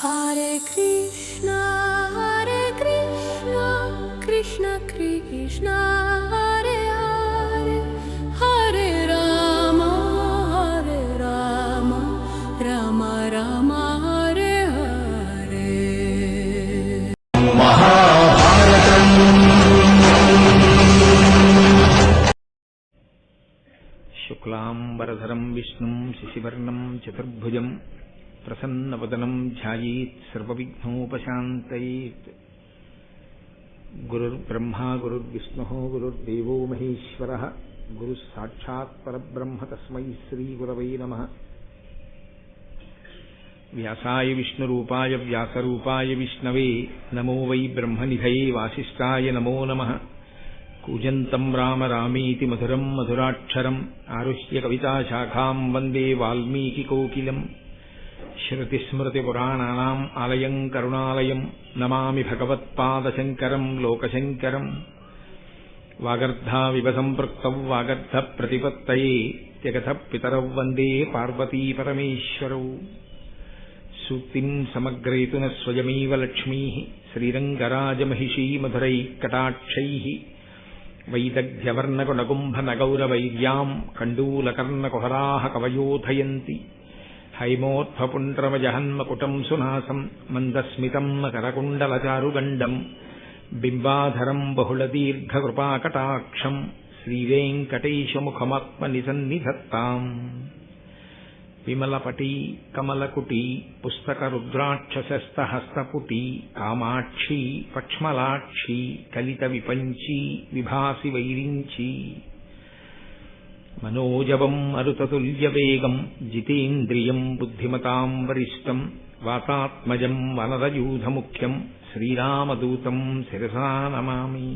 Hare Krishna, Krishna Krishna, Hare Hare, Hare Rama, Rama Rama, Hare Hare. శుక్లాంబరధరం విష్ణుం శశివర్ణం చతుర్భుజం ప్రసన్నవదనం ధ్యాయేత్ సర్వవిఘ్నోపశాంతయేత్. గురుర్బ్రహ్మా గురుర్విష్ణుః గురుర్దేవో మహేశ్వరః గురుః సాక్షాత్ పరబ్రహ్మ తస్మై శ్రీగురవై నమః. వ్యాసాయ విష్ణురూపాయ వ్యాసరూపాయ విష్ణవే నమో వై బ్రహ్మనిధయే వాసిష్ఠాయ నమో నమః. కూజంతం రామ రామేతి మధురం మధురాక్షరం ఆరుహ్య కవితాశాఖాం వందే వాల్మీకికోకిలం. శ్రుతిస్మృతిపురాణానాం ఆలయం కరుణాలయం నమామి భగవత్పాదశంకరం లోకశంకరం. వాగర్ధావివ సంపృక్తౌ వాగర్ధప్రతిపత్తయే జగతః పితరౌ వందే పార్వతీపరమేశ్వరౌ. సూక్తిం సమగ్రయతున స్వయమేవ లక్ష్మీః శ్రీరంగరాజమహిషీ మధురైఃకటాక్షైః. వైదగ్ధ్యవర్ణకుడగుంభనగౌరవైర్యాం కండూలకర్ణకుహరాः కవయోధయంతి. హైమోత్ఫపుండ్రమజహన్మకుటం సునాసం మందస్మితం మకరకుండలచారుగండం. బింబాధరం బహుళదీర్ఘకృపాకటాక్షం శ్రీవేంకటేశముఖమాత్మనిసన్నిధత్తాం. విమలపటీ కమలకుటీ పుస్తకరుద్రాక్షసస్తహస్తపుటీ కామాక్షీ పక్ష్మలాక్షీ కలిత విపంచీ విభాసి వైరించీ. మనోజవం మరుతతుల్యవేగం జితేంద్రియం బుద్ధిమతాం వరిష్టం. వాతాత్మజం వనరయూధముఖ్యం శ్రీరామదూతం శిరసా నమామి.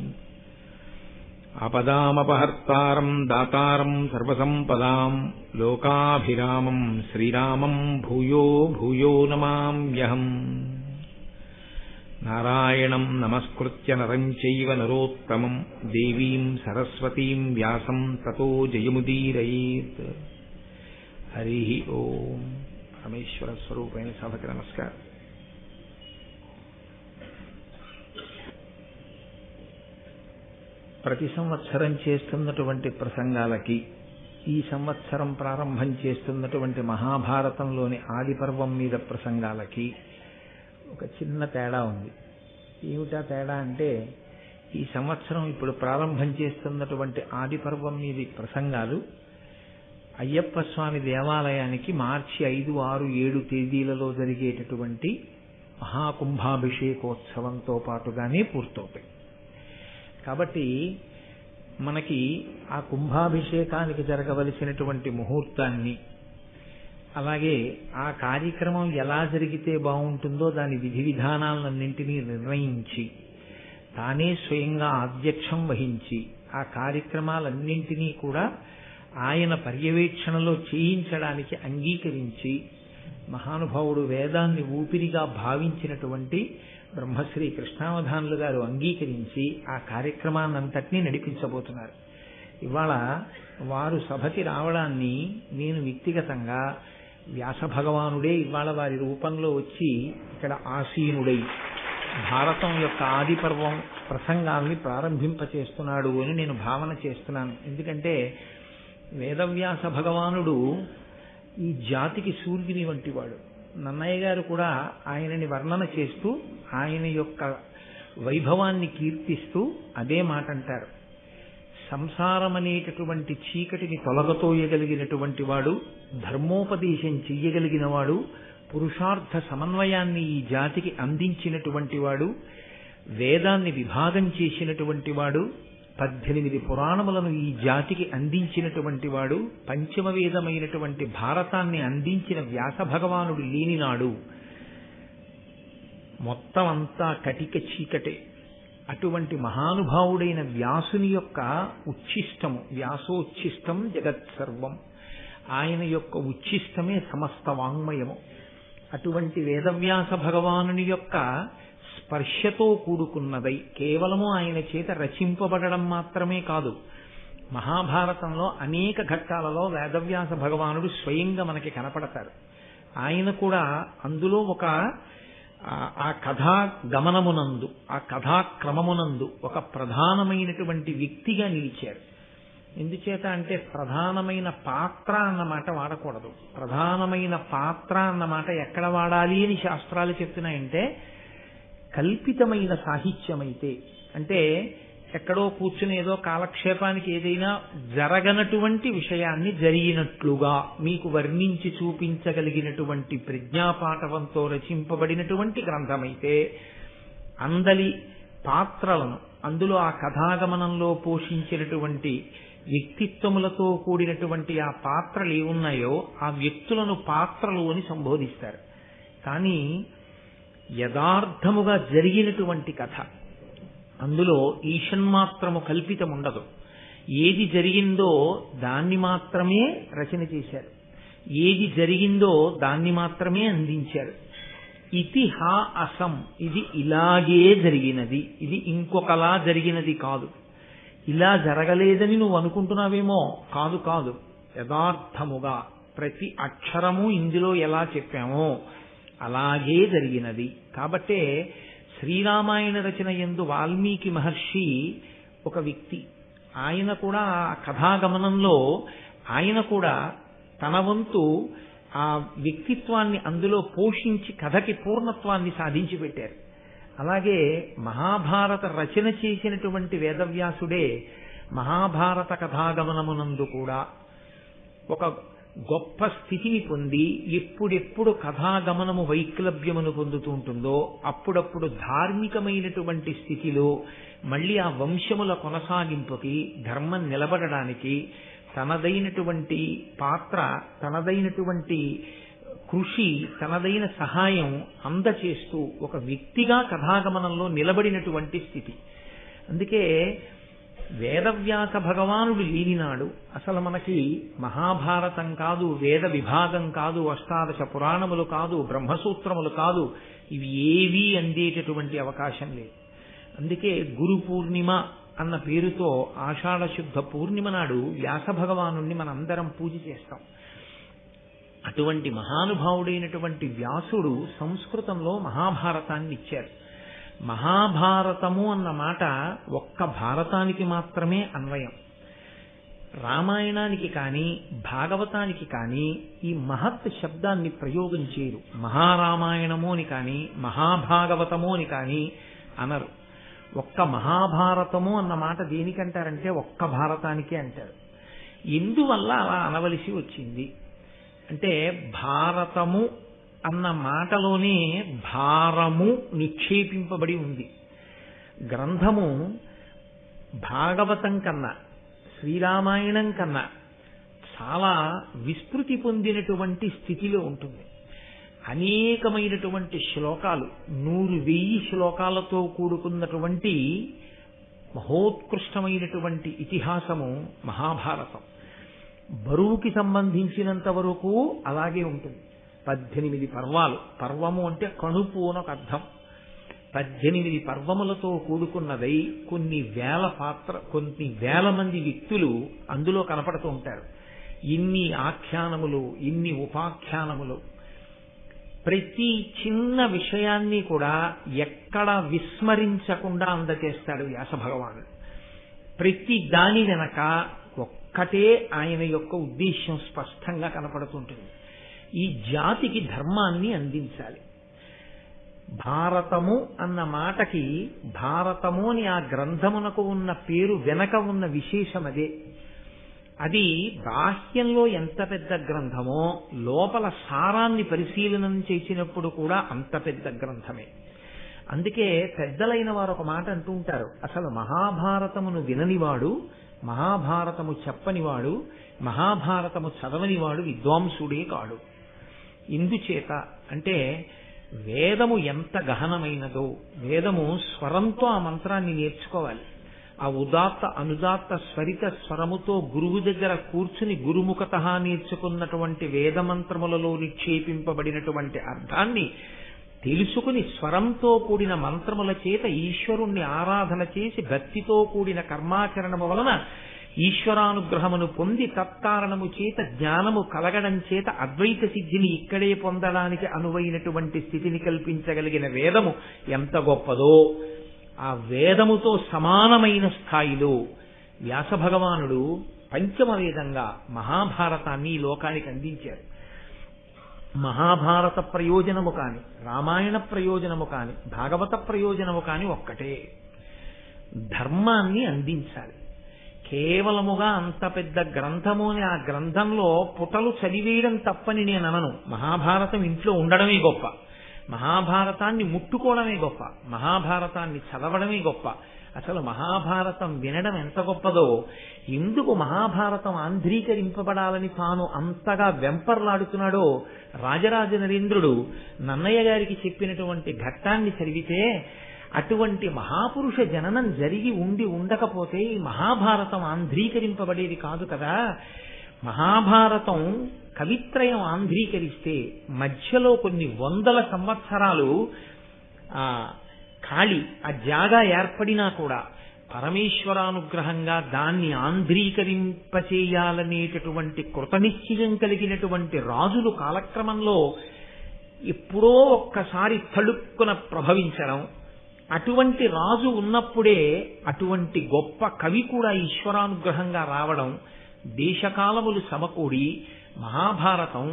ఆపదామపహర్తారం దాతారం సర్వసంపదాం లోకాభిరామం శ్రీరామం భూయో భూయో నమామ్యహం. నారాయణం నమస్కృత్య నరం చైవ నరోత్తమం దేవీం సరస్వతీం వ్యాసం తతో జయముదీరయేత్. హరి ఓం. పరమేశ్వర స్వరూపైన సభకి నమస్కారం. ప్రతి సంవత్సరం చేస్తున్నటువంటి ప్రసంగాలకి ఈ సంవత్సరం ప్రారంభం చేస్తున్నటువంటి మహాభారతంలోని ఆది పర్వం మీద ప్రసంగాలకి ఒక చిన్న తేడా ఉంది. ఏమిటా తేడా అంటే, ఈ సంవత్సరం ఇప్పుడు ప్రారంభం చేస్తున్నటువంటి ఆది పర్వం మీద ప్రసంగాలు అయ్యప్ప స్వామి దేవాలయానికి మార్చి 5, 6, 7 తేదీలలో జరిగేటటువంటి మహాకుంభాభిషేకోత్సవంతో పాటుగానే పూర్తవుతాయి. కాబట్టి మనకి ఆ కుంభాభిషేకానికి జరగవలసినటువంటి ముహూర్తాన్ని, అలాగే ఆ కార్యక్రమం ఎలా జరిగితే బాగుంటుందో దాని విధి విధానాలన్నింటినీ నిర్ణయించి తానే స్వయంగా అధ్యక్షం వహించి ఆ కార్యక్రమాలన్నింటినీ కూడా ఆయన పర్యవేక్షణలో చేయించడానికి అంగీకరించి మహానుభావుడు వేదాన్ని ఊపిరిగా భావించినటువంటి బ్రహ్మశ్రీ కృష్ణావధానులు గారు అంగీకరించి ఆ కార్యక్రమాన్నంతటినీ నడిపించబోతున్నారు. ఇవాళ వారు సభకి రావడాన్ని నేను వ్యక్తిగతంగా వ్యాస భగవానుడే ఇవాళ వారి రూపంలో వచ్చి ఇక్కడ ఆసీనుడై భారతం యొక్క ఆది పర్వం ప్రసంగాల్ని ప్రారంభింపచేస్తున్నాడు అని నేను భావన చేస్తున్నాను. ఎందుకంటే వేదవ్యాస భగవానుడు ఈ జాతికి సూర్యుని వంటివాడు. నన్నయ్య గారు కూడా ఆయనని వర్ణన చేస్తూ ఆయన యొక్క వైభవాన్ని కీర్తిస్తూ అదే మాట అంటారు. సంసారం అనేటటువంటి చీకటిని తొలగతోయగలిగినటువంటి వాడు, ధర్మోపదేశం చెయ్యగలిగిన వాడు, పురుషార్థ సమన్వయాన్ని ఈ జాతికి అందించినటువంటి వాడు, వేదాన్ని విభాగం చేసినటువంటి వాడు, 18 పురాణములను ఈ జాతికి అందించినటువంటి వాడు, పంచమ వేదమైనటువంటి భారతాన్ని అందించిన వ్యాస భగవానుడు లేనినాడు మొత్తం అంతా కటిక చీకటే. అటువంటి మహానుభావుడైన వ్యాసుని యొక్క ఉచ్ఛిష్టము, వ్యాసోచ్ఛిష్టం జగత్సర్వం, ఆయన యొక్క ఉచ్ఛిష్టమే సమస్త వాంగ్మయము. అటువంటి వేదవ్యాస భగవానుని యొక్క స్పర్శతో కూడుకున్నదై కేవలము ఆయన చేత రచింపబడడం మాత్రమే కాదు, మహాభారతంలో అనేక ఘట్టాలలో వేదవ్యాస భగవానుడు స్వయంగా మనకి కనపడతారు. ఆయన కూడా అందులో ఒక ఆ కథా గమనమునందు, ఆ కథాక్రమమునందు ఒక ప్రధానమైనటువంటి వ్యక్తిగా నిలిచారు. ఎందుచేత అంటే ప్రధానమైన పాత్ర అన్నమాట వాడకూడదు. ప్రధానమైన పాత్ర అన్నమాట ఎక్కడ వాడాలి అని శాస్త్రాలు చెప్తున్నాయంటే, కల్పితమైన సాహిత్యమైతే, అంటే ఎక్కడో కూర్చుని ఏదో కాలక్షేపానికి ఏదైనా జరగనటువంటి విషయాన్ని జరిగినట్లుగా మీకు వర్ణించి చూపించగలిగినటువంటి ప్రజ్ఞాపాఠవంతో రచింపబడినటువంటి గ్రంథమైతే, అందలి పాత్రలను అందులో ఆ కథాగమనంలో పోషించినటువంటి వ్యక్తిత్వములతో కూడినటువంటి ఆ పాత్రలు ఏమున్నాయో ఆ వ్యక్తులను పాత్రలు అని సంబోధిస్తారు. కానీ యథార్థముగా జరిగినటువంటి కథ, అందులో ఈషన్మాత్రము కల్పితం ఉండదు. ఏది జరిగిందో దాన్ని మాత్రమే రచన చేశారు, ఏది జరిగిందో దాన్ని మాత్రమే అందించారు. ఇతిహాసం, ఇది ఇలాగే జరిగినది, ఇది ఇంకొకలా జరిగినది కాదు. ఇలా జరగలేదని నువ్వు అనుకుంటున్నావేమో, కాదు కాదు, యథార్థముగా ప్రతి అక్షరము ఇందులో ఎలా చెప్పామో అలాగే జరిగినది. కాబట్టే శ్రీరామాయణ రచన యందు వాల్మీకి మహర్షి ఒక వ్యక్తి. ఆయన కూడా ఆ కథాగమనంలో ఆయన కూడా తన వంతు ఆ వ్యక్తిత్వాన్ని అందులో పోషించి కథకి పూర్ణత్వాన్ని సాధించి పెట్టారు. అలాగే మహాభారత రచన చేసినటువంటి వేదవ్యాసుడే మహాభారత కథాగమనమునందు కూడా ఒక గొప్ప స్థితిని పొంది, ఎప్పుడెప్పుడు కథాగమనము వైక్లభ్యమును పొందుతూ ఉంటుందో అప్పుడప్పుడు ధార్మికమైనటువంటి స్థితిలో మళ్ళీ ఆ వంశముల కొనసాగింపుకి, ధర్మం నిలబడడానికి తనదైనటువంటి పాత్ర, తనదైనటువంటి కృషి, తనదైన సహాయం అందచేస్తూ ఒక వ్యక్తిగా కథాగమనంలో నిలబడినటువంటి స్థితి. అందుకే వేదవ్యాస భగవానుడు లేనినాడు అసలు మనకి మహాభారతం కాదు, వేద విభాగం కాదు, అష్టాదశ పురాణములు కాదు, బ్రహ్మసూత్రములు కాదు, ఇవి ఏవీ అందేటటువంటి అవకాశం లేదు. అందుకే గురు పూర్ణిమ అన్న పేరుతో ఆషాఢ శుద్ధ పూర్ణిమ నాడు వ్యాస భగవానుణ్ణి మనందరం పూజ చేస్తాం. అటువంటి మహానుభావుడైనటువంటి వ్యాసుడు సంస్కృతంలో మహాభారతాన్ని ఇచ్చారు. మహాభారతము అన్న మాట ఒక్క భారతానికి మాత్రమే అన్వయం. రామాయణానికి కానీ భాగవతానికి కానీ ఈ మహత్ శబ్దాన్ని ప్రయోగం చేయరు. మహారామాయణము అని కానీ మహాభాగవతము అని కానీ అనరు. ఒక్క మహాభారతము అన్న మాట దేనికంటారంటే ఒక్క భారతానికే అంటారు. ఎందువల్ల అలా అనవలసి వచ్చింది అంటే, భారతము అన్న మాటలోనే భారము నిక్షేపింపబడి ఉంది. గ్రంథము భాగవతం కన్నా, శ్రీరామాయణం కన్నా చాలా విస్తృతి పొందినటువంటి స్థితిలో ఉంటుంది. అనేకమైనటువంటి శ్లోకాలు, 100,000 శ్లోకాలతో కూడుకున్నటువంటి మహోత్కృష్టమైనటువంటి ఇతిహాసము మహాభారతం. బరువుకి సంబంధించినంత వరకు అలాగే ఉంటుంది. 18 పర్వాలు. పర్వము అంటే కణుపు అని ఒక అర్థం. 18 పర్వములతో కూడుకున్నదై కొన్ని వేల మంది వ్యక్తులు అందులో కనపడుతూ ఉంటారు. ఇన్ని ఆఖ్యానములు, ఇన్ని ఉపాఖ్యానములు, ప్రతి చిన్న విషయాన్ని కూడా ఎక్కడ విస్మరించకుండా అందజేస్తాడు వ్యాస భగవానుడు. ప్రతి దాని వెనక ఒక్కటే ఆయన యొక్క ఉద్దేశ్యం స్పష్టంగా కనపడుతుంటుంది. ఈ జాతికి ధర్మాన్ని అందించాలి. భారతము అన్న మాటకి, భారతము అని ఆ గ్రంథమునకు ఉన్న పేరు వెనక ఉన్న విశేషం అదే. అది బాహ్యంలో ఎంత పెద్ద గ్రంథమో లోపల సారాన్ని పరిశీలనం చేసినప్పుడు కూడా అంత పెద్ద గ్రంథమే. అందుకే పెద్దలైన వారు ఒక మాట అంటూ ఉంటారు, అసలు మహాభారతమును విననివాడు, మహాభారతము చెప్పనివాడు, మహాభారతము చదవనివాడు విద్వాంసుడే కాడు. ఇందుచేత అంటే వేదము ఎంత గహనమైనదో, వేదము స్వరంతో ఆ మంత్రాన్ని నేర్చుకోవాలి. ఆ ఉదాత్త అనుదాత్త స్వరిత స్వరముతో గురువు దగ్గర కూర్చుని గురుముఖత నేర్చుకున్నటువంటి వేదమంత్రములలో నిక్షేపింపబడినటువంటి అర్థాన్ని తెలుసుకుని స్వరంతో కూడిన మంత్రముల చేత ఈశ్వరుణ్ణి ఆరాధన చేసి భక్తితో కూడిన కర్మాచరణము వలన ఈశ్వరానుగ్రహమును పొంది తత్కారణము చేత జ్ఞానము కలగడం చేత అద్వైత సిద్ధిని ఇక్కడే పొందడానికి అనువైనటువంటి స్థితిని కల్పించగలిగిన వేదము ఎంత గొప్పదో, ఆ వేదముతో సమానమైన స్థాయిలో వ్యాస భగవానుడు పంచమ వేదంగా మహాభారతాన్ని ఈ లోకానికి అందించారు. మహాభారత ప్రయోజనము కాని, రామాయణ ప్రయోజనము కాని, భాగవత ప్రయోజనము కాని ఒక్కటే, ధర్మాన్ని అందించాలి. కేవలముగా అంత పెద్ద గ్రంథము అని ఆ గ్రంథంలో పుటలు చదివేయడం తప్పని నేను అనను. మహాభారతం ఇంట్లో ఉండడమే గొప్ప, మహాభారతాన్ని ముట్టుకోవడమే గొప్ప, మహాభారతాన్ని చదవడమే గొప్ప. అసలు మహాభారతం వినడం ఎంత గొప్పదో, ఎందుకు మహాభారతం ఆంధ్రీకరింపబడాలని తాను అంతగా వెంపర్లాడుతున్నాడో రాజరాజ నరేంద్రుడు నన్నయ్య గారికి చెప్పినటువంటి ఘట్టాన్ని చదివితే, అటువంటి మహాపురుష జననం జరిగి ఉండి ఉండకపోతే ఈ మహాభారతం ఆంధ్రీకరింపబడేది కాదు కదా. మహాభారతం కవిత్రయం ఆంధ్రీకరిస్తే మధ్యలో కొన్ని వందల సంవత్సరాలు ఖాళీ ఆ జాగా ఏర్పడినా కూడా పరమేశ్వరానుగ్రహంగా దాన్ని ఆంధ్రీకరింపచేయాలనేటటువంటి కృతనిశ్చయం కలిగినటువంటి రాజులు కాలక్రమంలో ఎప్పుడో ఒక్కసారి తళుక్కున ప్రభవించడం, అటువంటి రాజు ఉన్నప్పుడే అటువంటి గొప్ప కవి కూడా ఈశ్వరానుగ్రహంగా రావడం, దేశకాలములు సమకూడి మహాభారతం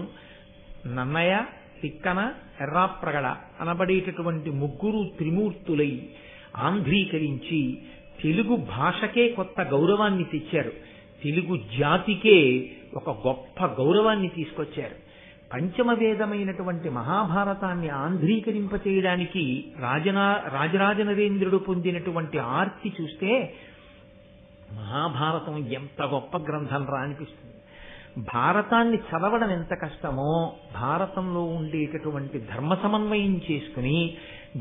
నన్నయ, తిక్కన, ఎర్రాప్రగడ అనబడేటటువంటి ముగ్గురు త్రిమూర్తులై ఆంధ్రీకరించి తెలుగు భాషకే కొత్త గౌరవాన్ని తెచ్చారు. తెలుగు జాతికే ఒక గొప్ప గౌరవాన్ని తీసుకొచ్చారు. పంచమ వేదమైనటువంటి మహాభారతాన్ని ఆంధ్రీకరింపచేయడానికి రాజరాజ నరేంద్రుడు పొందినటువంటి ఆర్తి చూస్తే మహాభారతం ఎంత గొప్ప గ్రంథం రా అనిపిస్తుంది. భారతాన్ని చదవడం ఎంత కష్టమో భారతంలో ఉండేటటువంటి ధర్మ సమన్వయం చేసుకుని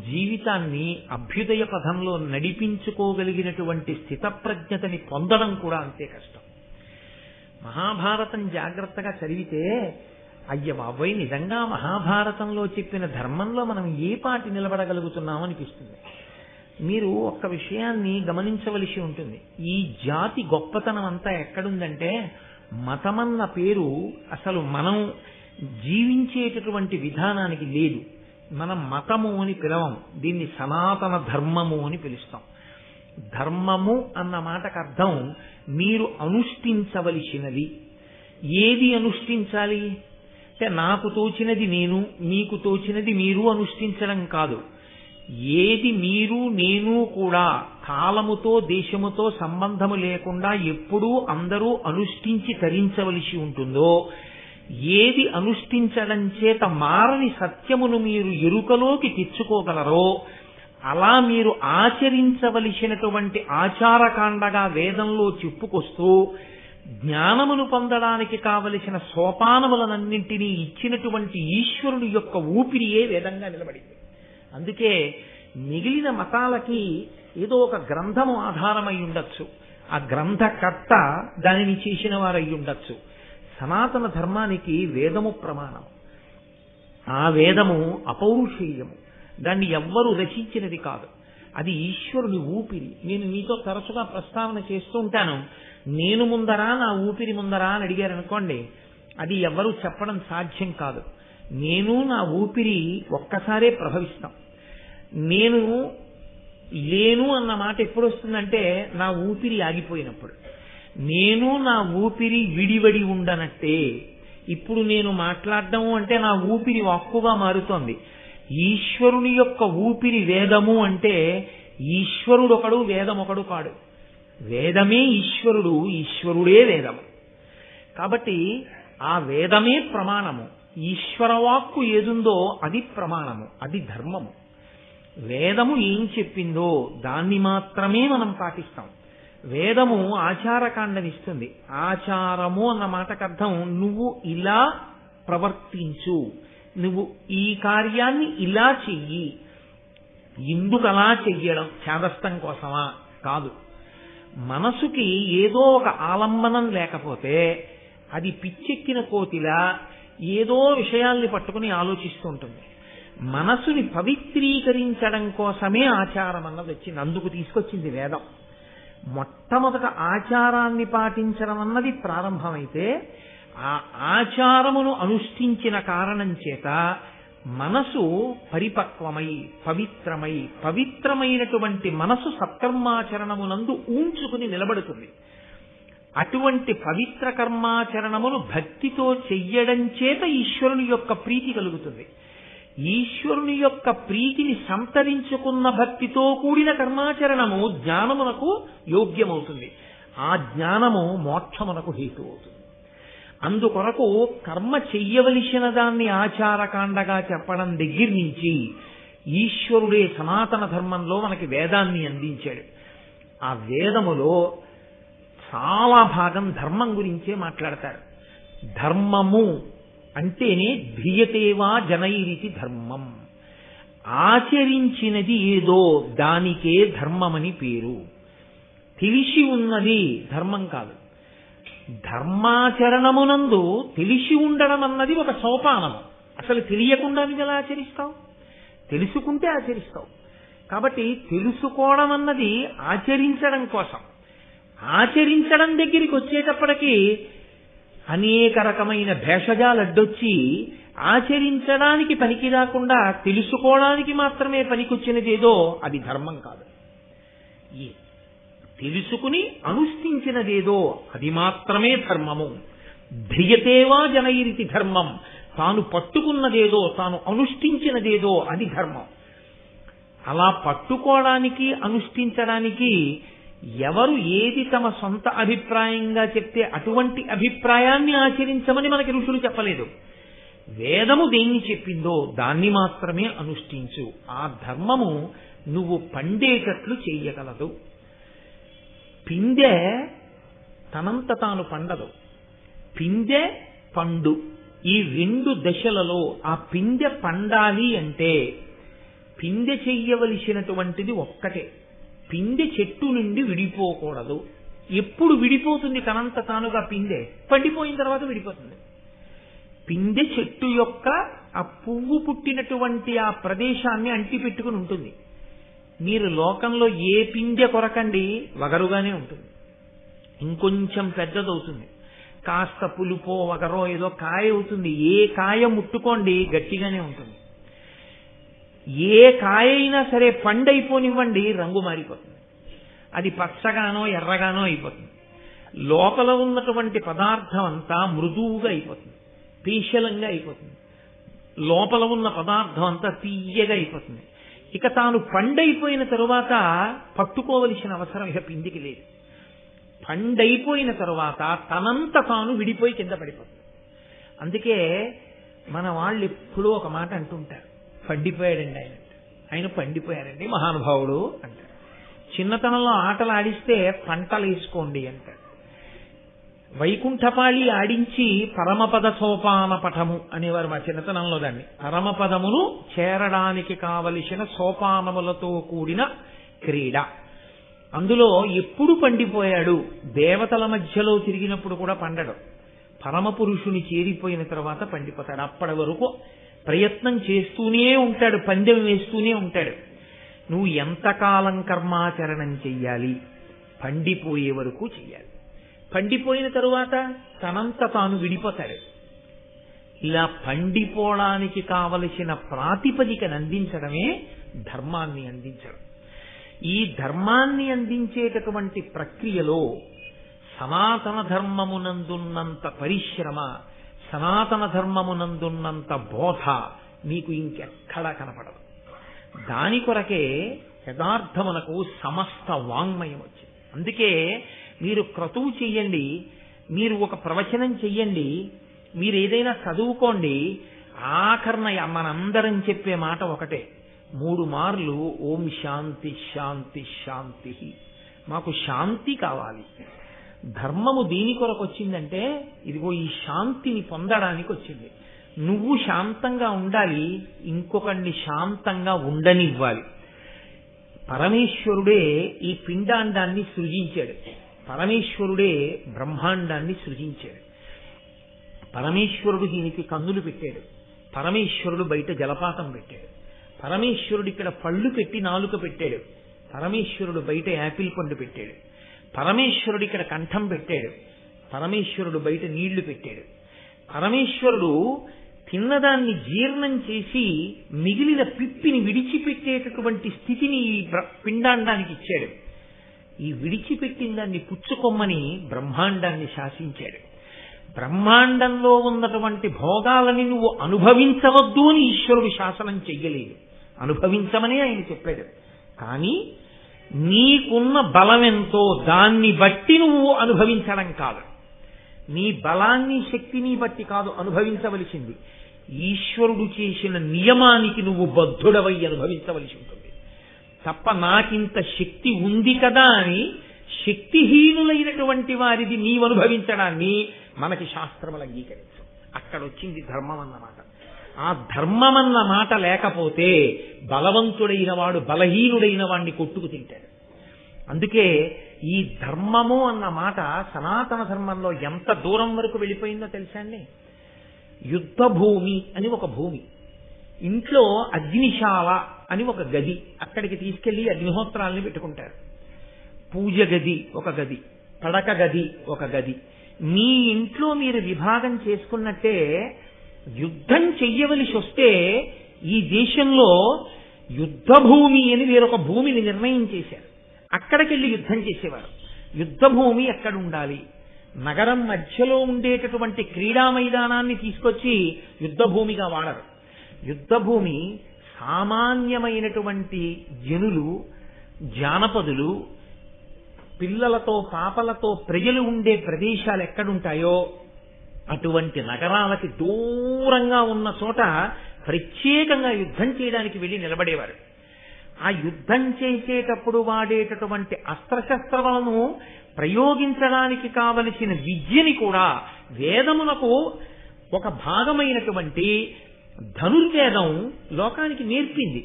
జీవితాన్ని అభ్యుదయ పథంలో నడిపించుకోగలిగినటువంటి స్థితప్రజ్ఞతని పొందడం కూడా అంతే కష్టం. మహాభారతం జాగ్రత్తగా చదివితే అయ్య బాబోయ్, నిజంగా మహాభారతంలో చెప్పిన ధర్మంలో మనం ఏ పాటి నిలబడగలుగుతున్నాం అనిపిస్తుంది. మీరు ఒక్క విషయాన్ని గమనించవలసి ఉంటుంది. ఈ జాతి గొప్పతనం అంతా ఎక్కడుందంటే, మతమన్న పేరు అసలు మనం జీవించేటటువంటి విధానానికి లేదు. మనం మతము అని పిలవం, దీన్ని సనాతన ధర్మము అని పిలుస్తాం. ధర్మము అన్న మాటకు అర్థం మీరు అనుష్ఠించవలసినది. ఏది అనుష్ఠించాలి అంటే, నాకు తోచినది నేను, మీకు తోచినది మీరు అనుష్ఠించడం కాదు. ఏది మీరు నేను కూడా కాలముతో దేశముతో సంబంధము లేకుండా ఎప్పుడూ అందరూ అనుష్ఠించి తరించవలసి ఉంటుందో, ఏది అనుష్ఠించడం చేత మారని సత్యమును మీరు ఎరుకలోకి తెచ్చుకోగలరో అలా మీరు ఆచరించవలసినటువంటి ఆచారకాండగా వేదంలో చెప్పుకొస్తూ జ్ఞానమును పొందడానికి కావలసిన సోపానములనన్నింటినీ ఇచ్చినటువంటి ఈశ్వరుని యొక్క ఊపిరియే వేదంగా నిలబడింది. అందుకే మిగిలిన మతాలకి ఏదో ఒక గ్రంథము ఆధారమై ఉండొచ్చు, ఆ గ్రంథకర్త దానిని చేసిన వారై ఉండొచ్చు. సనాతన ధర్మానికి వేదము ప్రమాణం. ఆ వేదము అపౌరుషేయము, దాన్ని ఎవ్వరూ రచించినది కాదు. అది ఈశ్వరుని ఊపిరి. నేను మీతో తరచుగా ప్రస్తావన చేస్తూ ఉంటాను, నేను ముందరా నా ఊపిరి ముందరా అని అడిగారు అనుకోండి, అది ఎవ్వరూ చెప్పడం సాధ్యం కాదు. నేను నా ఊపిరి ఒక్కసారే ప్రభవిస్తాం. నేను లేను అన్న మాట ఎప్పుడు వస్తుందంటే, నా ఊపిరి ఆగిపోయినప్పుడు. నేను నా ఊపిరి విడివడి ఉండనట్టే. ఇప్పుడు నేను మాట్లాడడం అంటే నా ఊపిరి వాక్కుగా మారుతోంది. ఈశ్వరుని యొక్క ఊపిరి వేదము అంటే ఈశ్వరుడు ఒకడు, వేదం ఒకడు కాడు. వేదమే ఈశ్వరుడు, ఈశ్వరుడే వేదము. కాబట్టి ఆ వేదమే ప్రమాణము. ఈశ్వరవాక్కు ఏదుందో అది ప్రమాణము, అది ధర్మము. వేదము ఏం చెప్పిందో దాన్ని మాత్రమే మనం పాటిస్తాం. వేదము ఆచారకాండనిస్తుంది. ఆచారము అన్న మాటకు అర్థం నువ్వు ఇలా ప్రవర్తించు, నువ్వు ఈ కార్యాన్ని ఇలా చెయ్యి. ఎందుకు అలా చెయ్యడం? చేదస్తం కోసమా? కాదు. మనసుకి ఏదో ఒక ఆలంబనం లేకపోతే అది పిచ్చెక్కిన కోతిలా ఏదో విషయాల్ని పట్టుకుని ఆలోచిస్తూ ఉంటుంది. మనసుని పవిత్రీకరించడం కోసమే ఆచారం అన్నది వచ్చింది. అందుకు తీసుకొచ్చింది వేదం. మొట్టమొదట ఆచారాన్ని పాటించడం అన్నది ప్రారంభమైతే ఆ ఆచారమును అనుష్ఠించిన కారణం చేత మనసు పరిపక్వమై పవిత్రమై పవిత్రమైనటువంటి మనసు సత్కర్మాచరణమునందు ఊంచుకుని నిలబడుతుంది. అటువంటి పవిత్ర కర్మాచరణమును భక్తితో చెయ్యడం చేత ఈశ్వరుని యొక్క ప్రీతి కలుగుతుంది. ఈశ్వరుని యొక్క ప్రీతిని సంతరించుకున్న భక్తితో కూడిన కర్మాచరణము జ్ఞానమునకు యోగ్యమవుతుంది. ఆ జ్ఞానము మోక్షమునకు హేతు అవుతుంది. అందుకొరకు కర్మ చెయ్యవలసిన దాన్ని ఆచారకాండగా చెప్పడం దగ్గర నుంచి ఈశ్వరుడే సనాతన ధర్మంలో మనకి వేదాన్ని అందించాడు. ఆ వేదములో చాలా భాగం ధర్మం గురించే మాట్లాడతారు. ధర్మము అంటేనే ధ్రియతేవా జనైరితి ధర్మం. ఆచరించినది ఏదో దానికే ధర్మమని పేరు. తెలిసి ఉన్నది ధర్మం కాదు. ధర్మాచరణమునందు తెలిసి ఉండడం అన్నది ఒక సోపానము. అసలు తెలియకుండా నువ్వు ఎలా ఆచరిస్తావు? తెలుసుకుంటే ఆచరిస్తావు. కాబట్టి తెలుసుకోవడం అన్నది ఆచరించడం కోసం. ఆచరించడం దగ్గరికి వచ్చేటప్పటికీ అనేక రకమైన భేషజాలు అడ్డొచ్చి ఆచరించడానికి పనికి రాకుండా తెలుసుకోవడానికి మాత్రమే పనికొచ్చినదేదో అది ధర్మం కాదు. తెలుసుకుని అనుష్ఠించినదేదో అది మాత్రమే ధర్మము. ధ్రియతేవా జనైరితి ధర్మం. తాను పట్టుకున్నదేదో తాను అనుష్ఠించినదేదో అది ధర్మం. అలా పట్టుకోవడానికి అనుష్ఠించడానికి ఎవరు ఏది తమ సొంత అభిప్రాయంగా చెప్తే అటువంటి అభిప్రాయాన్ని ఆచరించమని మనకి ఋషులు చెప్పలేదు. వేదము దేన్ని చెప్పిందో దాన్ని మాత్రమే అనుష్ఠించు. ఆ ధర్మము నువ్వు పండేటట్లు చెయ్యగలదు. పిందె తనంత తాను పండదు. పిందె పండు ఈ రెండు దశలలో ఆ పిందె పండాలి అంటే పిందె చెయ్యవలసినటువంటిది ఒక్కటే. పిందె చెట్టు నుండి విడిపోకూడదు. ఎప్పుడు విడిపోతుంది తనంత తానుగా పిందె? పండిపోయిన తర్వాత విడిపోతుంది. పిందె చెట్టు యొక్క ఆ పువ్వు పుట్టినటువంటి ఆ ప్రదేశాన్ని అంటిపెట్టుకుని ఉంటుంది. మీరు లోకంలో ఏ పిందె కొరకండి వగరుగానే ఉంటుంది. ఇంకొంచెం పెద్దదవుతుంది, కాస్త పులుపో వగరో ఏదో కాయ అవుతుంది. ఏ కాయ ముట్టుకోండి గట్టిగానే ఉంటుంది. ఏ కాయ అయినా సరే పండైపోనివ్వండి రంగు మారిపోతుంది. అది పచ్చగానో ఎర్రగానో అయిపోతుంది. లోపల ఉన్నటువంటి పదార్థం అంతా మృదువుగా అయిపోతుంది, పీశలంగా అయిపోతుంది. లోపల ఉన్న పదార్థం అంతా తీయగా అయిపోతుంది. ఇక తాను పండైపోయిన తరువాత పట్టుకోవలసిన అవసరం ఇక పిండికి లేదు. పండైపోయిన తరువాత తనంత తాను విడిపోయి కింద పడిపోతుంది. అందుకే మన వాళ్ళు ఎప్పుడూ ఒక మాట అంటుంటారు, పండిపోయాడండి ఆయన. ఆయన పండిపోయారండి మహానుభావుడు అంటారు. చిన్నతనంలో ఆటలు ఆడిస్తే పంటలు వేసుకోండి అంటారు. వైకుంఠపాళి ఆడించి పరమపద సోపాన పటము అనేవారు మా చిన్నతనంలో. దాన్ని పరమపదమును చేరడానికి కావలసిన సోపానములతో కూడిన క్రీడ. అందులో ఎప్పుడు పండిపోయాడు? దేవతల మధ్యలో తిరిగినప్పుడు కూడా పండడు. పరమపురుషుని చేరిపోయిన తర్వాత పండిపోతాడు. అప్పటి వరకు ప్రయత్నం చేస్తూనే ఉంటాడు, పందెం వేస్తూనే ఉంటాడు. నువ్వు ఎంతకాలం కర్మాచరణం చెయ్యాలి? పండిపోయే వరకు చెయ్యాలి. పండిపోయిన తరువాత తనంత తాను విడిపోతాడు. ఇలా పండిపోవడానికి కావలసిన ప్రాతిపదికను అందించడమే ధర్మాన్ని అందించడం. ఈ ధర్మాన్ని అందించేటటువంటి ప్రక్రియలో సనాతన ధర్మమునందున్నంత పరిశ్రమ, సనాతన ధర్మమునందున్నంత బోధ నీకు ఇంకెక్కడా కనపడదు. దాని కొరకే యథార్థమునకు సమస్త వాంగ్మయం వచ్చింది. అందుకే మీరు క్రతువు చెయ్యండి, మీరు ఒక ప్రవచనం చెయ్యండి, మీరు ఏదైనా చదువుకోండి, ఆఖరణ మనందరం చెప్పే మాట ఒకటే, 3 మార్లు ఓం శాంతి శాంతి శాంతి. మాకు శాంతి కావాలి. ధర్మము దేని కొరకు వచ్చిందంటే ఇదిగో ఈ శాంతిని పొందడానికి వచ్చింది. నువ్వు శాంతంగా ఉండాలి, ఇంకొకరిని శాంతంగా ఉండనివ్వాలి. పరమేశ్వరుడే ఈ పిండాండాన్ని సృజించాడు. పరమేశ్వరుడే బ్రహ్మాండాన్ని సృజించాడు. పరమేశ్వరుడు దీనికి కన్నులు పెట్టాడు. పరమేశ్వరుడు బయట జలపాతం పెట్టాడు. పరమేశ్వరుడు ఇక్కడ పళ్ళు పెట్టి నాలుక పెట్టాడు. పరమేశ్వరుడు బయట యాపిల్ పండు పెట్టాడు. పరమేశ్వరుడు ఇక్కడ కంఠం పెట్టాడు, పరమేశ్వరుడు బయట నీళ్లు పెట్టాడు. పరమేశ్వరుడు తిన్నదాన్ని జీర్ణం చేసి మిగిలిన పిప్పిని విడిచిపెట్టేటటువంటి స్థితిని ఈ పిండాండానికి ఇచ్చాడు. ఈ విడిచిపెట్టిన దాన్ని పుచ్చుకొమ్మని బ్రహ్మాండాన్ని శాసించాడు. బ్రహ్మాండంలో ఉన్నటువంటి భోగాలని నువ్వు అనుభవించవద్దు అని ఈశ్వరుడు శాసనం చెయ్యలేదు, అనుభవించమని ఆయన చెప్పాడు. కానీ నీకున్న బలమెంతో దాన్ని బట్టి నువ్వు అనుభవించడం కాదు, నీ బలాన్ని శక్తిని బట్టి కాదు అనుభవించవలసింది, ఈశ్వరుడు చేసిన నియమానికి నువ్వు బద్ధుడవై అనుభవించవలసి ఉంటుంది తప్ప నాకింత శక్తి ఉంది కదా అని శక్తిహీనులైనటువంటి వారిది నీవు అనుభవించడాన్ని మనకి శాస్త్రములు అంగీకరించు. అక్కడ వచ్చింది ధర్మం అన్నమాట. ఆ ధర్మం అన్న మాట లేకపోతే బలవంతుడైన వాడు బలహీనుడైన వాడిని కొట్టుకు తింటాడు. అందుకే ఈ ధర్మము అన్న మాట సనాతన ధర్మంలో ఎంత దూరం వరకు వెళ్ళిపోయిందో తెలుసా అండి. యుద్ధ భూమి అని ఒక భూమి, ఇంట్లో అగ్నిశాల అని ఒక గది, అక్కడికి తీసుకెళ్లి అగ్నిహోత్రాలని పెట్టుకుంటారు. పూజ గది ఒక గది, పడక గది ఒక గది. మీ ఇంట్లో మీరు విభాగం చేసుకున్నట్టే యుద్ధం చెయ్యవలసి వస్తే ఈ దేశంలో యుద్ధ భూమి అని వేరొక భూమిని నిర్ణయం చేశారు. అక్కడికెళ్ళి యుద్ధం చేసేవారు. యుద్ధ భూమి ఎక్కడ ఉండాలి? నగరం మధ్యలో ఉండేటటువంటి క్రీడా మైదానాన్ని తీసుకొచ్చి యుద్ధ భూమిగా వాడరు. యుద్ధ భూమి సామాన్యమైనటువంటి జనులు, జానపదులు, పిల్లలతో పాపలతో ప్రజలు ఉండే ప్రదేశాలు ఎక్కడుంటాయో అటువంటి నగరాలకి దూరంగా ఉన్న చోట ప్రత్యేకంగా యుద్ధం చేయడానికి వెళ్ళి నిలబడేవారు. ఆ యుద్ధం చేసేటప్పుడు వాడేటటువంటి అస్త్రశస్త్రాలను ప్రయోగించడానికి కావలసిన విద్యని కూడా వేదమునకు ఒక భాగమైనటువంటి ధనుర్వేదం లోకానికి నేర్పింది.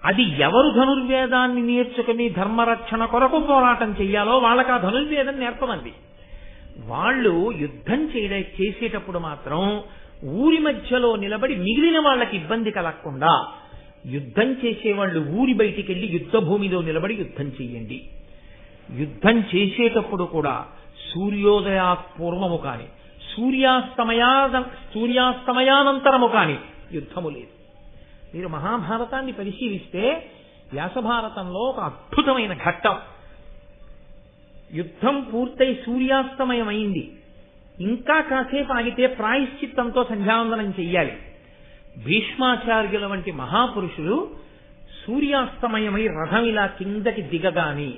అది ఎవరు ధనుర్వేదాన్ని నేర్చుకుని ధర్మరక్షణ కొరకు పోరాటం చెయ్యాలో వాళ్ళకి ఆ ధనుర్వేదం నేర్పమంది. వాళ్ళు యుద్ధం చేసేటప్పుడు మాత్రం ఊరి మధ్యలో నిలబడి మిగిలిన వాళ్ళకి ఇబ్బంది కలగకుండా యుద్ధం చేసేవాళ్ళు ఊరి బయటికి వెళ్ళి యుద్ధ భూమిలో నిలబడి యుద్ధం చెయ్యండి. యుద్ధం చేసేటప్పుడు కూడా సూర్యోదయాత్పూర్వము కాని సూర్యాస్తమయానంతరము కాని యుద్ధము లేదు. మీరు మహాభారతాన్ని పరిశీలిస్తే వ్యాసభారతంలో ఒక అద్భుతమైన ఘట్టం. యుద్ధం పూర్తయి సూర్యాస్తమయం అయింది, ఇంకా కాసేపు ఆగితే ప్రాయశ్చిత్తంతో సంధ్యావందనం చెయ్యాలి. భీష్మాచార్యుల వంటి మహాపురుషులు సూర్యాస్తమయమై రథం ఇలా కిందకి దిగగాని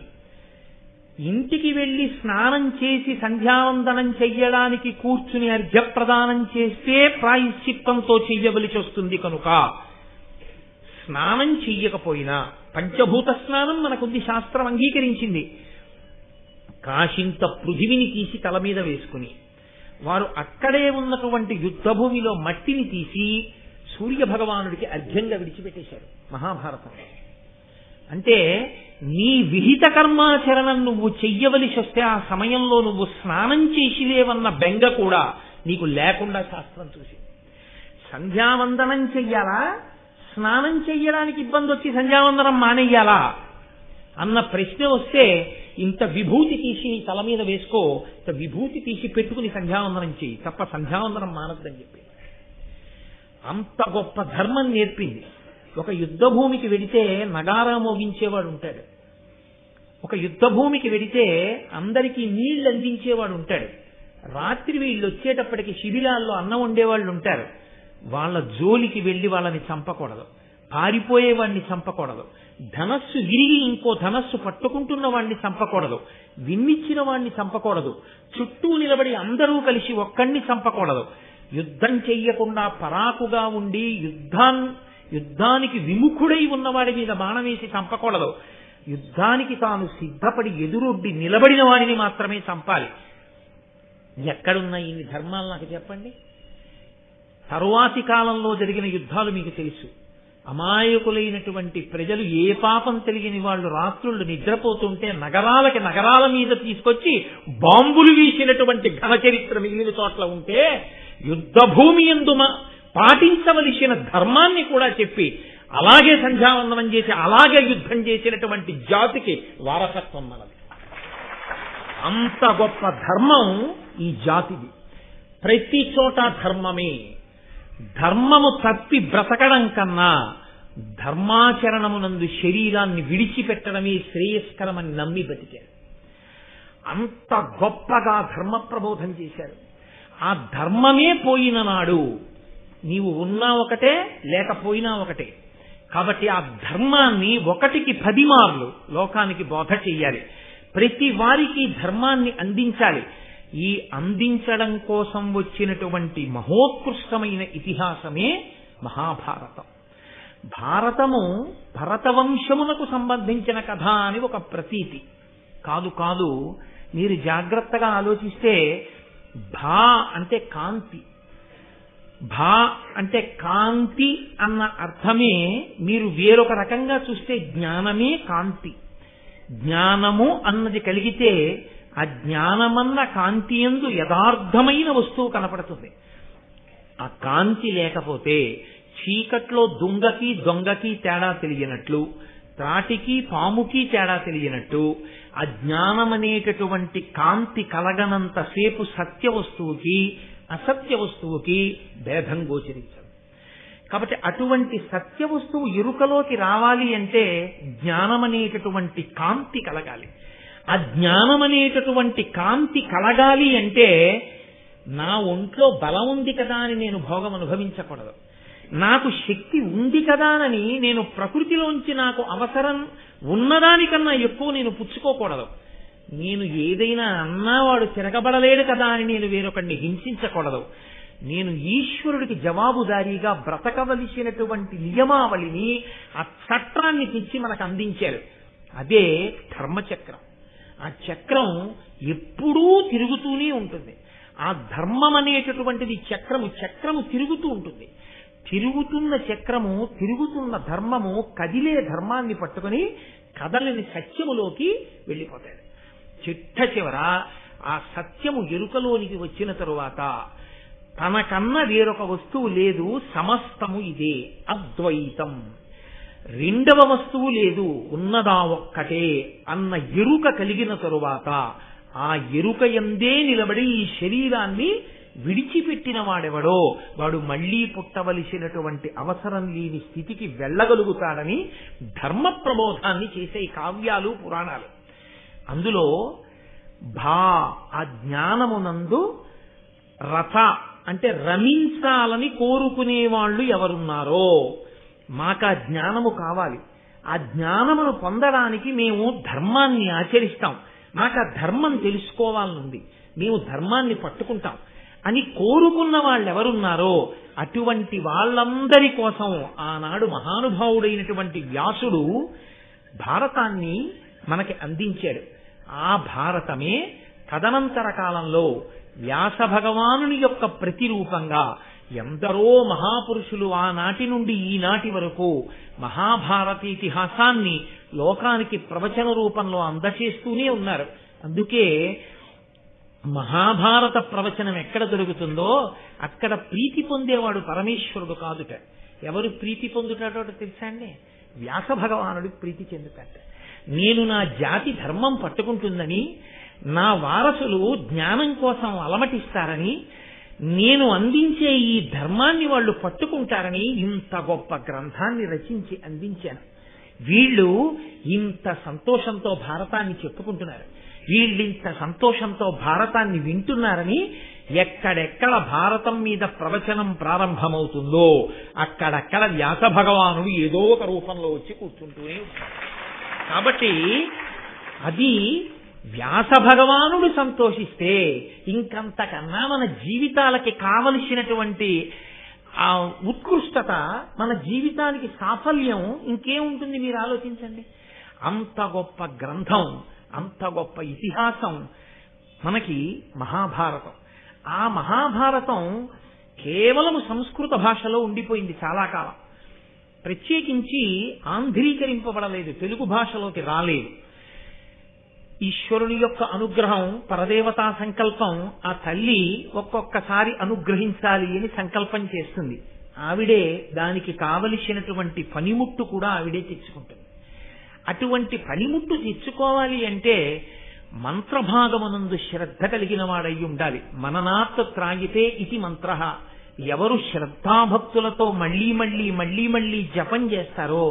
ఇంటికి వెళ్లి స్నానం చేసి సంధ్యావందనం చెయ్యడానికి కూర్చుని అర్ఘ్యప్రదానం చేస్తే ప్రాయశ్చిత్తంతో చెయ్యవలసి వస్తుంది. కనుక స్నానం చెయ్యకపోయినా పంచభూత స్నానం మనకుంది, శాస్త్రం అంగీకరించింది. కాశింత పృథివిని తీసి తల మీద వేసుకుని వారు అక్కడే ఉన్నటువంటి యుద్ధభూమిలో మట్టిని తీసి సూర్య భగవానుడికి అర్ఘ్యంగా విడిచిపెట్టేశారు మహాభారతంలో. అంటే నీ విహిత కర్మాచరణం నువ్వు చెయ్యవలసి వస్తే ఆ సమయంలో నువ్వు స్నానం చేసిలేవన్న బెంగ కూడా నీకు లేకుండా శాస్త్రం చూసింది. సంధ్యావందనం చెయ్యాలా, స్నానం చెయ్యడానికి ఇబ్బంది వచ్చి సంధ్యావందనం మానేయాలా అన్న ప్రశ్న వస్తే ఇంత విభూతి తీసి నీ తల మీద వేసుకో, ఇంత విభూతి తీసి పెట్టుకుని సంధ్యావందనం చెయ్యి, తప్ప సంధ్యావందనం మానద్దని చెప్పి అంత గొప్ప ధర్మం నేర్పింది. ఒక యుద్ధ భూమికి వెడితే నగారా మోగించేవాడు ఉంటాడు, ఒక యుద్ధ భూమికి వెడితే అందరికీ నీళ్లు అందించేవాడు ఉంటాడు, రాత్రి వీళ్ళు వచ్చేటప్పటికి శిబిరాల్లో అన్నం వండేవాళ్ళు ఉంటారు. వాళ్ళ జోలికి వెళ్లి వాళ్ళని చంపకూడదు, పారిపోయేవాడిని చంపకూడదు, ధనస్సు విరిగి ఇంకో ధనస్సు పట్టుకుంటున్న వాడిని చంపకూడదు, విమ్మిచ్చిన వాడిని చంపకూడదు, చుట్టూ నిలబడి అందరూ కలిసి ఒక్కడిని చంపకూడదు, యుద్ధం చెయ్యకుండా పరాకుగా ఉండి యుద్ధానికి విముఖుడై ఉన్నవాడి మీద బాణం వేసి చంపకూడదు, యుద్ధానికి తాను సిద్ధపడి ఎదురొడ్డి నిలబడిన వాడిని మాత్రమే చంపాలి. ఎక్కడున్నా ఇన్ని ధర్మాలు నాకు చెప్పండి. తరువాతి కాలంలో జరిగిన యుద్ధాలు మీకు తెలుసు. అమాయకులైనటువంటి ప్రజలు, ఏ పాపం తెలియని వాళ్ళు రాత్రుళ్ళు నిద్రపోతుంటే నగరాల మీద తీసుకొచ్చి బాంబులు వీసినటువంటి ఘన చరిత్ర మిగిలిన చోట్ల ఉంటే యుద్ధ భూమి యందు పాటించవలసిన ధర్మాన్ని కూడా చెప్పి అలాగే సంధ్యావందనం చేసి అలాగే యుద్ధం చేసినటువంటి జాతికి వారసత్వం మనది. అంత గొప్ప ధర్మం ఈ జాతిది. ప్రతి చోట ధర్మమే. ధర్మము తప్పి బ్రతకడం కన్నా ధర్మాచరణమునందు శరీరాన్ని విడిచిపెట్టడమే శ్రేయస్కరమని నమ్మి బతికారు. అంత గొప్పగా ధర్మ ప్రబోధం చేశారు. ఆ ధర్మమే పోయిన నాడు నీవు ఉన్నా ఒకటే, లేకపోయినా ఒకటే. కాబట్టి ఆ ధర్మాన్ని 1కి 10 మార్లు లోకానికి బోధ చెయ్యాలి. ప్రతి వారికి ధర్మాన్ని అందించాలి. ఈ అందించడం కోసం వచ్చినటువంటి మహోత్కృష్టమైన ఇతిహాసమే మహాభారతం. భారతము భరతవంశమునకు సంబంధించిన కథ అని ఒక ప్రతీతి కాదు. మీరు జాగ్రత్తగా ఆలోచిస్తే భా అంటే కాంతి, భా అంటే కాంతి అన్న అర్థమే మీరు వేరొక రకంగా చూస్తే జ్ఞానమే కాంతి. జ్ఞానము అన్నది కలిగితే ఆ జ్ఞానమన్న కాంతి యందు యథార్థమైన వస్తువు కనపడుతుంది. ఆ కాంతి లేకపోతే చీకట్లో దుంగకి దొంగకి తేడా తెలియనట్లు, త్రాటికి పాముకి తేడా తెలియనట్టు, అజ్ఞానమనేటటువంటి కాంతి కలగనంతసేపు సత్య వస్తువుకి అసత్య వస్తువుకి భేదం గోచరించదు. కాబట్టి అటువంటి సత్య వస్తువు ఎరుకలోకి రావాలి అంటే జ్ఞానమనేటటువంటి కాంతి కలగాలి. ఆ జ్ఞానమనేటటువంటి కాంతి కలగాలి అంటే నా ఒంట్లో బలం ఉంది కదా అని నేను భోగం అనుభవించకూడదు. నాకు శక్తి ఉంది కదా అని నేను ప్రకృతిలోంచి నాకు అవసరం ఉన్నదానికన్నా ఎక్కువ నేను పుచ్చుకోకూడదు. నేను ఏదైనా అన్నా వాడు తిరగబడలేడు కదా అని నేను వేరొకడిని హింసించకూడదు. నేను ఈశ్వరుడికి జవాబుదారీగా బ్రతకవలసినటువంటి నియమావళిని, ఆ చట్టాన్ని తెచ్చి మనకు అందించారు. అదే ధర్మచక్రం. ఆ చక్రం ఎప్పుడూ తిరుగుతూనే ఉంటుంది. ఆ ధర్మం అనేటటువంటిది చక్రము తిరుగుతూ ఉంటుంది. తిరుగుతున్న చక్రము, తిరుగుతున్న ధర్మము కదిలే ధర్మాన్ని పట్టుకుని కదలని సత్యములోకి వెళ్ళిపోతాడు. చిట్ట చివర ఆ సత్యము ఎరుకలోనికి వచ్చిన తరువాత తనకన్నా వేరొక వస్తువు లేదు, సమస్తము ఇదే, అద్వైతం. రెండవ వస్తువు లేదు, ఉన్నదా ఒక్కటే అన్న ఎరుక కలిగిన తరువాత ఆ ఎరుక యందే నిలబడి ఈ శరీరాన్ని విడిచిపెట్టిన వాడెవడో వాడు మళ్లీ పుట్టవలసినటువంటి అవసరం లేని స్థితికి వెళ్ళగలుగుతాడని ధర్మ ప్రబోధాన్ని చేసే కావ్యాలు, పురాణాలు. అందులో ఆ జ్ఞానమునందు రథ అంటే రమించాలని కోరుకునే వాళ్ళు ఎవరున్నారో మాకు ఆ జ్ఞానము కావాలి, ఆ జ్ఞానమును పొందడానికి మేము ధర్మాన్ని ఆచరిస్తాం, మాకు ఆ ధర్మం తెలుసుకోవాలనుంది, మేము ధర్మాన్ని పట్టుకుంటాం అని కోరుకున్న వాళ్ళు ఎవరున్నారో అటువంటి వాళ్ళందరి కోసం ఆనాడు మహానుభావుడైనటువంటి వ్యాసుడు భారతాన్ని మనకి అందించాడు. ఆ భారతమే తదనంతర కాలంలో వ్యాస భగవానుని యొక్క ప్రతిరూపంగా ఎందరో మహాపురుషులు ఆనాటి నుండి ఈనాటి వరకు మహాభారత ఇతిహాసాన్ని లోకానికి ప్రవచన రూపంలో అందచేస్తూనే ఉన్నారు. అందుకే మహాభారత ప్రవచనం ఎక్కడ దొరుకుతుందో అక్కడ ప్రీతి పొందేవాడు పరమేశ్వరుడు కాదుట. ఎవరు ప్రీతి పొందుతాడో తెలుసా అండి? వ్యాస భగవానుడు ప్రీతి చెందుతాట. నేను నా జాతి ధర్మం పట్టుకుంటుందని, నా వారసులు జ్ఞానం కోసం అలమటిస్తారని, నేను అందించే ఈ ధర్మాన్ని వాళ్ళు పట్టుకుంటారని ఇంత గొప్ప గ్రంథాన్ని రచించి అందించాను. వీళ్ళు ఇంత సంతోషంతో భారతాన్ని చెప్పుకుంటున్నారు, వీళ్ళింత సంతోషంతో భారతాన్ని వింటున్నారని ఎక్కడెక్కడ భారతం మీద ప్రవచనం ప్రారంభమవుతుందో అక్కడక్కడ వ్యాస భగవానుడు ఏదో ఒక రూపంలో వచ్చి కూర్చుంటూనే ఉంటాడు. కాబట్టి అది వ్యాస భగవానుడు సంతోషిస్తే ఇంకంతకన్నా మన జీవితాలకి కావలసినటువంటి ఆ ఉత్కృష్టత, మన జీవితానికి సాఫల్యం ఇంకేముంటుంది మీరు ఆలోచించండి. అంత గొప్ప గ్రంథం, అంత గొప్ప ఇతిహాసం మనకి మహాభారతం. ఆ మహాభారతం కేవలం సంస్కృత భాషలో ఉండిపోయింది చాలా కాలం. ప్రత్యేకించి ఆంధ్రీకరింపబడలేదు, తెలుగు భాషలోకి రాలేదు. ఈశ్వరుని యొక్క అనుగ్రహం, పరదేవతా సంకల్పం, ఆ తల్లి ఒక్కొక్కసారి అనుగ్రహించాలి అని సంకల్పం చేస్తుంది. ఆవిడే దానికి కావలసినటువంటి పనిముట్టు కూడా ఆవిడే తెచ్చుకుంటుంది. అటువంటి పనిముట్టు తెచ్చుకోవాలి అంటే మంత్రభాగమునందు శ్రద్ధ కలిగిన వాడై ఉండాలి. మననాత్ త్రాగితే ఇది మంత్ర. ఎవరు శ్రద్ధాభక్తులతో మళ్లీ మళ్లీ మళ్లీ మళ్లీ జపం చేస్తారో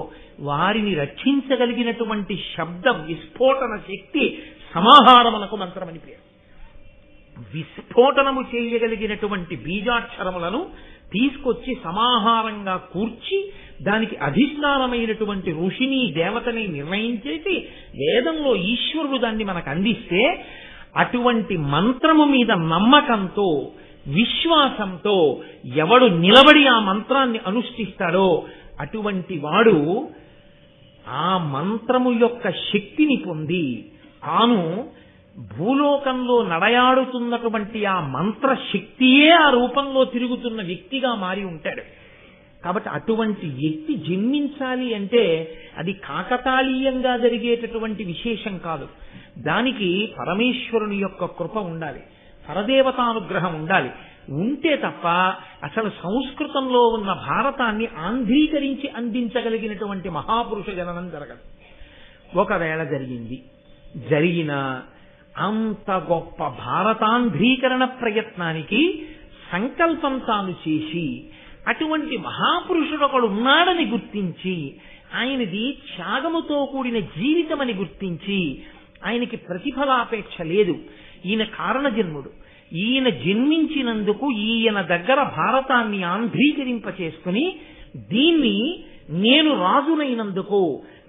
వారిని రక్షించగలిగినటువంటి శబ్ద విస్ఫోటన శక్తి సమాహారమునకు మంత్రమని పేరు. విస్ఫోటనము చేయగలిగినటువంటి బీజాక్షరములను తీసుకొచ్చి సమాహారంగా కూర్చి దానికి అధిష్టానమైనటువంటి ఋషిని దేవతని నిర్ణయించేసి వేదంలో ఈశ్వరుడు దాన్ని మనకు అందిస్తే అటువంటి మంత్రము మీద నమ్మకంతో విశ్వాసంతో ఎవడు నిలబడి ఆ మంత్రాన్ని అనుష్ఠిస్తాడో అటువంటి వాడు ఆ మంత్రము యొక్క శక్తిని పొంది తాను భూలోకంలో నడయాడుతున్నటువంటి ఆ మంత్ర శక్తియే ఆ రూపంలో తిరుగుతున్న వ్యక్తిగా మారి ఉంటాడు. కాబట్టి అటువంటి వ్యక్తి జన్మించాలి అంటే అది కాకతాళీయంగా జరిగేటటువంటి విశేషం కాదు. దానికి పరమేశ్వరుని యొక్క కృప ఉండాలి, పరదేవతానుగ్రహం ఉండాలి. ఉంటే తప్ప అసలు సంస్కృతంలో ఉన్న భారతాన్ని ఆంధ్రీకరించి అందించగలిగినటువంటి మహాపురుష జననం జరగదు. ఒకవేళ జరిగిన అంత గొప్ప భారతాంధ్రీకరణ ప్రయత్నానికి సంకల్పం తాను చేసి అటువంటి మహాపురుషుడు ఒకడు ఉన్నాడని గుర్తించి ఆయనది త్యాగముతో కూడిన జీవితమని గుర్తించి ఆయనకి ప్రతిఫలాపేక్ష లేదు, ఈయన కారణజన్ముడు, ఈయన జన్మించినందుకు ఈయన దగ్గర భారతాన్ని ఆంధ్రీకరింప చేసుకుని దీన్ని నేను రాజునైనందుకు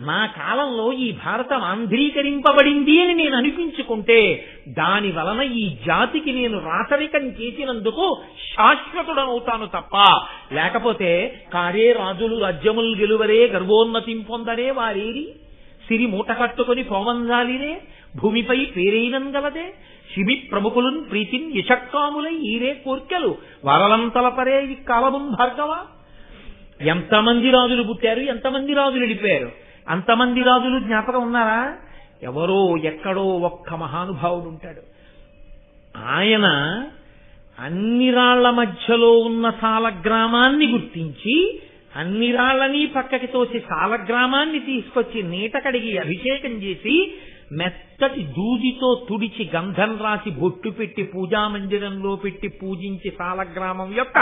నా కాలంలో ఈ భారతం ఆంధ్రీకరింపబడింది అని నేను అనిపించుకుంటే దాని వలన ఈ జాతికి నేను రాచరికం చేసినందుకు శాశ్వతుడనవుతాను తప్ప లేకపోతే కారే రాజులు రాజ్యములు గెలువరే గర్వోన్నతిం పొందరే వారేరి సిరి మూట కట్టుకుని పోవంజాలినే భూమిపై పేరైనంగలదే శిబి ప్రముఖులున్ ప్రీతిన్ యశక్కాములై ఈరే కోర్కెలు వరలంతలపరే ఈ కాలమున్ భార్గవ. ఎంతమంది రాజులు పుట్టారు, ఎంతమంది రాజులు వెళ్ళిపోయారు, అంతమంది రాజులు జ్ఞాపకం ఉన్నారా? ఎవరో ఎక్కడో ఒక్క మహానుభావుడు ఉంటాడు. ఆయన అన్ని రాళ్ల మధ్యలో ఉన్న సాలగ్రామాన్ని గుర్తించి అన్ని రాళ్లని పక్కకి తోసి సాలగ్రామాన్ని తీసుకొచ్చి నీట కడిగి అభిషేకం చేసి మెత్తటి దూదితో తుడిచి గంధం రాసి బొట్టు పెట్టి పూజామందిరంలో పెట్టి పూజించి సాలగ్రామం యొక్క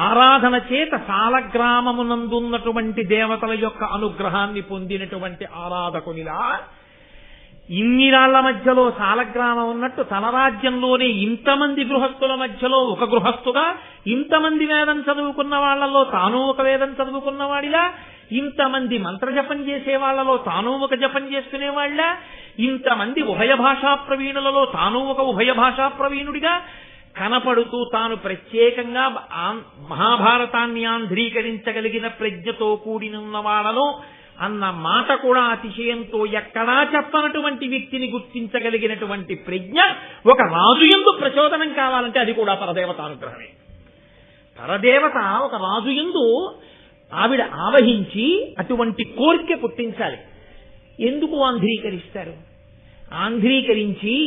ఆరాధన చేత సాలగ్రామమునందున్నటువంటి దేవతల యొక్క అనుగ్రహాన్ని పొందినటువంటి ఆరాధకునిలా ఇన్ని రాళ్ల మధ్యలో సాలగ్రామం ఉన్నట్టు తన రాజ్యంలోనే ఇంతమంది గృహస్థుల మధ్యలో ఒక గృహస్థుగా, ఇంతమంది వేదం చదువుకున్న వాళ్లలో తాను ఒక వేదం చదువుకున్నవాడిలా, ఇంతమంది మంత్రజపం చేసే వాళ్లలో తాను ఒక జపం చేసుకునేవాళ్ల, ఇంతమంది ఉభయ భాషా ప్రవీణులలో తాను ఒక ఉభయ భాషా ప్రవీణుడిగా కనపడుతూ తాను ప్రత్యేకంగా మహాభారతాన్ని ఆంధ్రీకరించగలిగిన ప్రజ్ఞతో కూడినున్న వాళ్ళను అన్న మాట కూడా అతిశయంతో ఎక్కడా చెప్పనటువంటి వ్యక్తిని గుర్తించగలిగినటువంటి ప్రజ్ఞ ఒక రాజు యందు ప్రచోదనం కావాలంటే అది కూడా పరదేవతానుగ్రహమే. పరదేవత ఒక రాజు యందు ఆవిడ ఆవహించి అటువంటి కోరిక పుట్టించాలి. ఎందుకు ఆంధ్రీకరిస్తారు? ఆంధ్రీకరించి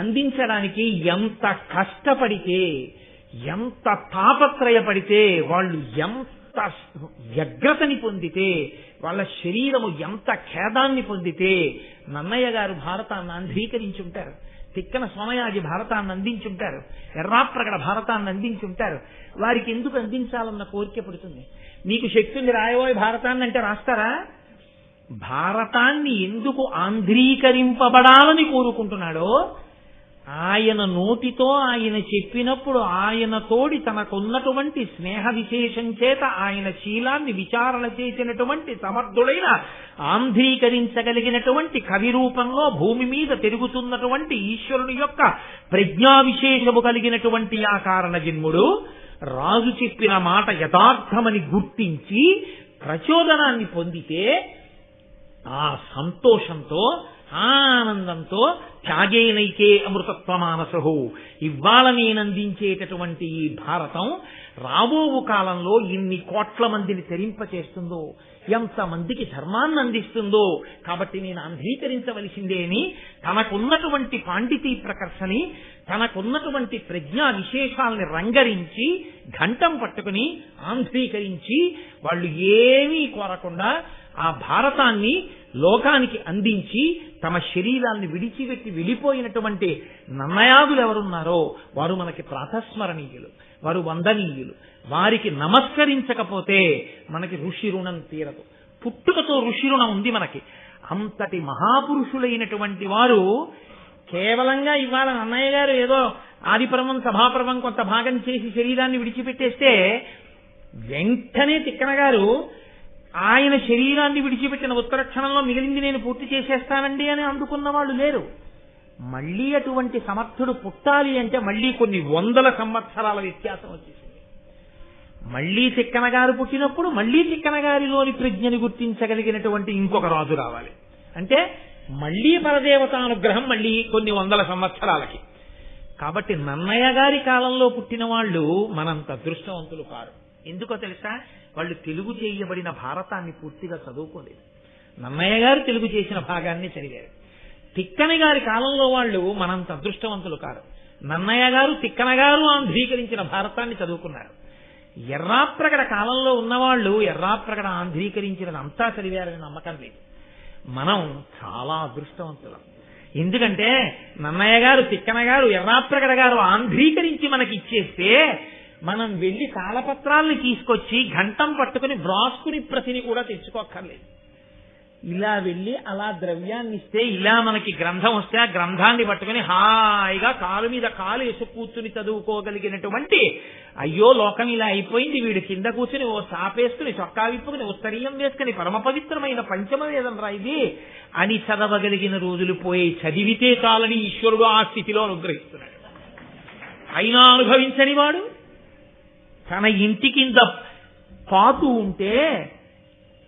అందించడానికి ఎంత కష్టపడితే, ఎంత తాపత్రయపడితే, వాళ్ళు ఎంత వ్యగ్రతని పొందితే, వాళ్ళ శరీరము ఎంత ఖేదాన్ని పొందితే నన్నయ్య గారు భారతాన్ని ఆంధ్రీకరించుంటారు, తిక్కన సోమయాజి భారతాన్ని అందించుంటారు, ఎర్రాప్రగడ భారతాన్ని అందించుంటారు. వారికి ఎందుకు అందించాలన్న కోరిక పుడుతుంది. మీకు శక్తి ఉంది రాయబోయే భారతాన్ని అంటే రాస్తారా? భారతాన్ని ఎందుకు ఆంధ్రీకరింపబడాలని కోరుకుంటున్నాడో ఆయన నోటితో ఆయన చెప్పినప్పుడు ఆయన తోడి తనకున్నటువంటి స్నేహ విశేషం చేత ఆయన శీలాన్ని విచారణ చేసినటువంటి సమర్థుడైన ఆంధ్రీకరించగలిగినటువంటి కవి రూపంలో భూమి మీద తిరుగుతున్నటువంటి ఈశ్వరుని యొక్క ప్రజ్ఞా విశేషము కలిగినటువంటి ఆ కారణ జన్ముడు రాజు చెప్పిన మాట యథార్థమని గుర్తించి ప్రచోదనాన్ని పొందితే ఆ సంతోషంతో ఆనందంతో త్యాగేనైకే అమృతత్వమానసహు ఇవాళ నేనందించేటటువంటి ఈ భారతం రాబో కాలంలో ఇన్ని కోట్ల మందిని తెరింపచేస్తుందో, ఎంతమందికి ధర్మాన్ని అందిస్తుందో, కాబట్టి నేను ఆంధ్రీకరించవలసిందే అని తనకున్నటువంటి పాండితీ ప్రకర్షని, తనకున్నటువంటి ప్రజ్ఞా విశేషాలని రంగరించి ఘంటం పట్టుకుని ఆంధ్రీకరించి వాళ్ళు ఏమీ కోరకుండా ఆ భారతాన్ని లోకానికి అందించి తమ శరీరాన్ని విడిచిపెట్టి వెళ్ళిపోయినటువంటి నన్నయాదులు ఎవరున్నారో వారు మనకి ప్రాతస్మరణీయులు, వారు వందనీయులు. వారికి నమస్కరించకపోతే మనకి ఋషి రుణం తీరదు. పుట్టుకతో ఋషి రుణం ఉంది మనకి. అంతటి మహాపురుషులైనటువంటి వారు కేవలంగా ఇవాళ అన్నయ్య గారు ఏదో ఆదిపర్వం సభాపర్వం కొంత భాగం చేసి శరీరాన్ని విడిచిపెట్టేస్తే వెంటనే తిక్కన గారు ఆయన శరీరాన్ని విడిచిపెట్టిన ఉత్తర క్షణంలో మిగిలింది నేను పూర్తి చేసేస్తానండి అని అందుకున్న వాళ్ళు లేరు. మళ్లీ అటువంటి సమర్థుడు పుట్టాలి అంటే మళ్లీ కొన్ని వందల సంవత్సరాల వ్యత్యాసం వచ్చేసింది. మళ్లీ తిక్కన గారు పుట్టినప్పుడు మళ్లీ తిక్కన గారిలోని ప్రజ్ఞని గుర్తించగలిగినటువంటి ఇంకొక రాజు రావాలి. అంటే మళ్లీ పరదేవతానుగ్రహం మళ్లీ కొన్ని వందల సంవత్సరాలకి. కాబట్టి నన్నయ్య గారి కాలంలో పుట్టిన వాళ్ళు మనంత అదృష్టవంతులు కారు. ఎందుకో తెలుసా? వాళ్ళు తెలుగు చేయబడిన భారతాన్ని పూర్తిగా చదువుకోలేదు. నన్నయ్య గారు తెలుగు చేసిన భాగాన్ని చదివారు. తిక్కన గారి కాలంలో వాళ్ళు మనంత అదృష్టవంతులు కారు. నన్నయ్య గారు తిక్కన గారు ఆంధ్రీకరించిన భారతాన్ని చదువుకున్నారు. ఎర్రాప్రగడ కాలంలో ఉన్నవాళ్ళు ఎర్రాప్రగడ ఆంధ్రీకరించినది అంతా చదివారని నమ్మకం లేదు. మనం చాలా అదృష్టవంతులం. ఎందుకంటే నన్నయ్య గారు తిక్కన గారు ఎర్రాప్రగడ గారు ఆంధ్రీకరించి మనకి ఇచ్చేస్తే మనం వెళ్లి తాళపత్రాలను తీసుకొచ్చి ఘంటం పట్టుకుని వ్రాసుకుని ప్రతిని కూడా తెచ్చుకోక్కర్లేదు. ఇలా వెళ్లి అలా ద్రవ్యాన్ని ఇస్తే ఇలా మనకి గ్రంథం వస్తే ఆ గ్రంథాన్ని పట్టుకుని హాయిగా కాలు మీద కాలు వేసి కూర్చుని చదువుకోగలిగినటువంటి, అయ్యో లోకం ఇలా అయిపోయింది, వీడు కింద కూర్చుని ఓ సాపేసుకుని చొక్కా విప్పుకుని ఉత్తరీయం వేసుకుని పరమ పవిత్రమైన పంచమ వేదం రా ఇది అని చదవగలిగిన రోజులు పోయి చదివితే చాలని ఈశ్వరుడు ఆ స్థితిలో అనుగ్రహిస్తున్నాడు. అయినా అనుభవించని వాడు తన ఇంటి కింద పాతు ఉంటే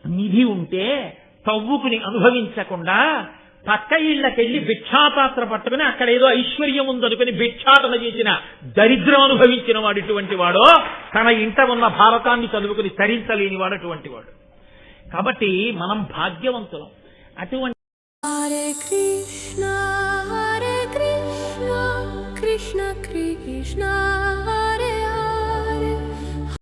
నిధి ఉంటే తవ్వుకుని అనుభవించకుండా పక్క ఇళ్లకెళ్లి భిక్షాపాత్ర పట్టుకుని అక్కడ ఏదో ఐశ్వర్యం ఉందనుకుని భిక్షాటన చేసిన దరిద్రం అనుభవించిన వాడు ఇటువంటి వాడో, తన ఇంట ఉన్న భారతాన్ని చదువుకుని తరించలేని వాడు అటువంటి వాడు. కాబట్టి మనం భాగ్యవంతులం. అటువంటి హరే కృష్ణ కృష్ణ కృష్ణ